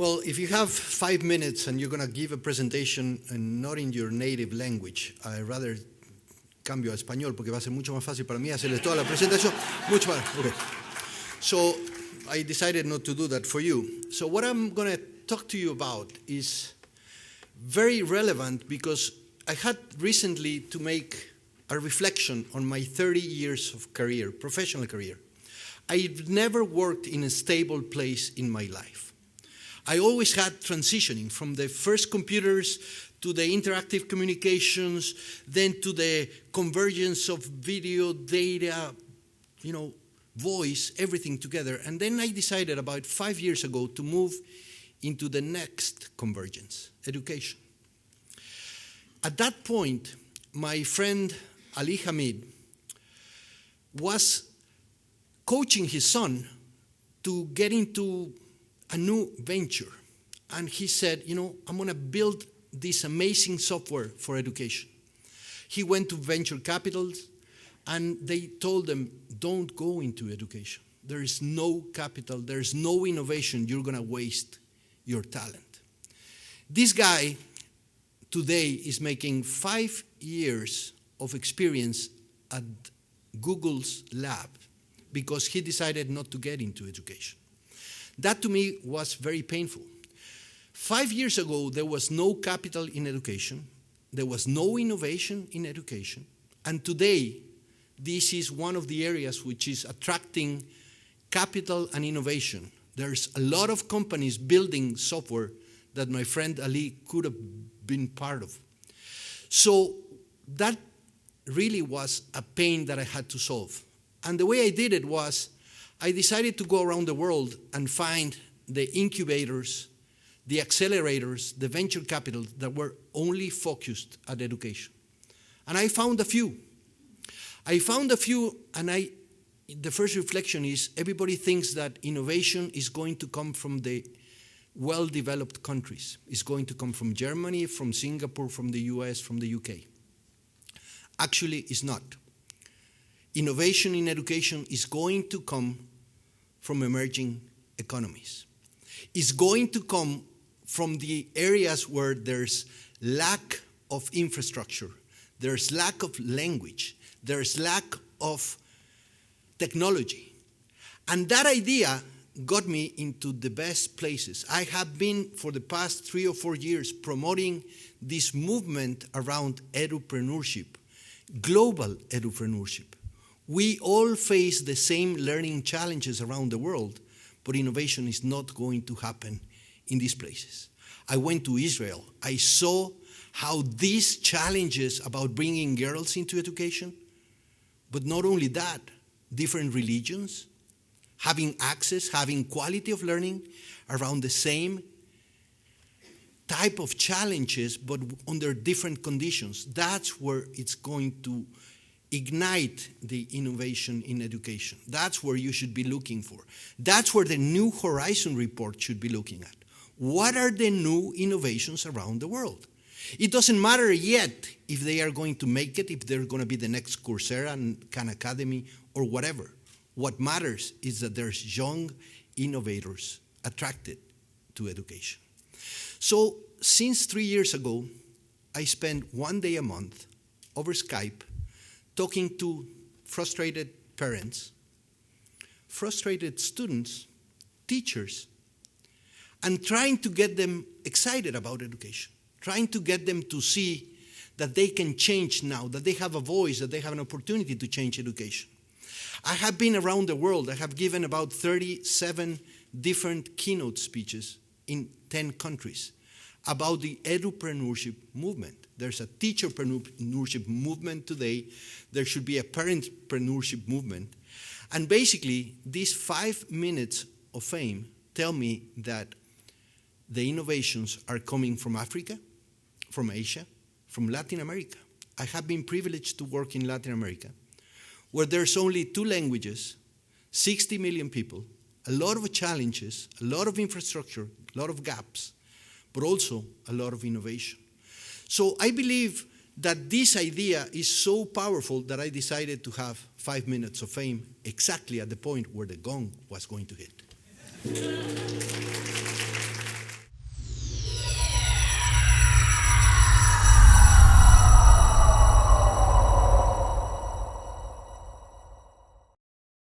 Well, if you have 5 minutes and you're going to give a presentation and not in your native language, I'd rather cambio a español porque va a ser mucho más fácil para mí hacerles toda la presentación. Mucho más. Okay. So I decided not to do that for you. So what I'm going to talk to you about is very relevant because I had recently to make a reflection on my 30 years of career, professional career. I've never worked in a stable place in my life. I always had transitioning from the first computers to the interactive communications, then to the convergence of video, data, voice, everything together. And then I decided about 5 years ago to move into the next convergence, education. At that point, my friend Ali Hamid was coaching his son to get into a new venture. And he said, I'm going to build this amazing software for education. He went to venture capitals, and they told him, don't go into education. There is no capital, there is no innovation, you're going to waste your talent. This guy today is making 5 years of experience at Google's lab because he decided not to get into education. That to me was very painful. 5 years ago, there was no capital in education, there was no innovation in education, and today, this is one of the areas which is attracting capital and innovation. There's a lot of companies building software that my friend Ali could have been part of. So that really was a pain that I had to solve. And the way I did it was, I decided to go around the world and find the incubators, the accelerators, the venture capital that were only focused at education. And I found a few. And the first reflection is everybody thinks that innovation is going to come from the well-developed countries. It's going to come from Germany, from Singapore, from the US, from the UK. Actually, it's not. Innovation in education is going to come from emerging economies. It's going to come from the areas where there's lack of infrastructure, there's lack of language, there's lack of technology. And that idea got me into the best places. I have been, for the past 3 or 4 years, promoting this movement around edupreneurship, global edupreneurship. We all face the same learning challenges around the world, but innovation is not going to happen in these places. I went to Israel. I saw how these challenges about bringing girls into education, but not only that, different religions, having access, having quality of learning around the same type of challenges, but under different conditions. That's where it's going to ignite the innovation in education. That's where you should be looking for. That's where the New Horizon report should be looking at. What are the new innovations around the world? It doesn't matter yet if they are going to make it, if they're going to be the next Coursera and Khan Academy or whatever. What matters is that there's young innovators attracted to education. So since 3 years ago, I spend 1 day a month over Skype talking to frustrated parents, frustrated students, teachers, and trying to get them excited about education, trying to get them to see that they can change now, that they have a voice, that they have an opportunity to change education. I have been around the world. I have given about 37 different keynote speeches in 10 countries about the edupreneurship movement. There's a teacherpreneurship movement today. There should be a parentpreneurship movement. And basically, these 5 minutes of fame tell me that the innovations are coming from Africa, from Asia, from Latin America. I have been privileged to work in Latin America, where there's only 2 languages, 60 million people, a lot of challenges, a lot of infrastructure, a lot of gaps, but also a lot of innovation. So I believe that this idea is so powerful that I decided to have 5 minutes of fame exactly at the point where the gong was going to hit.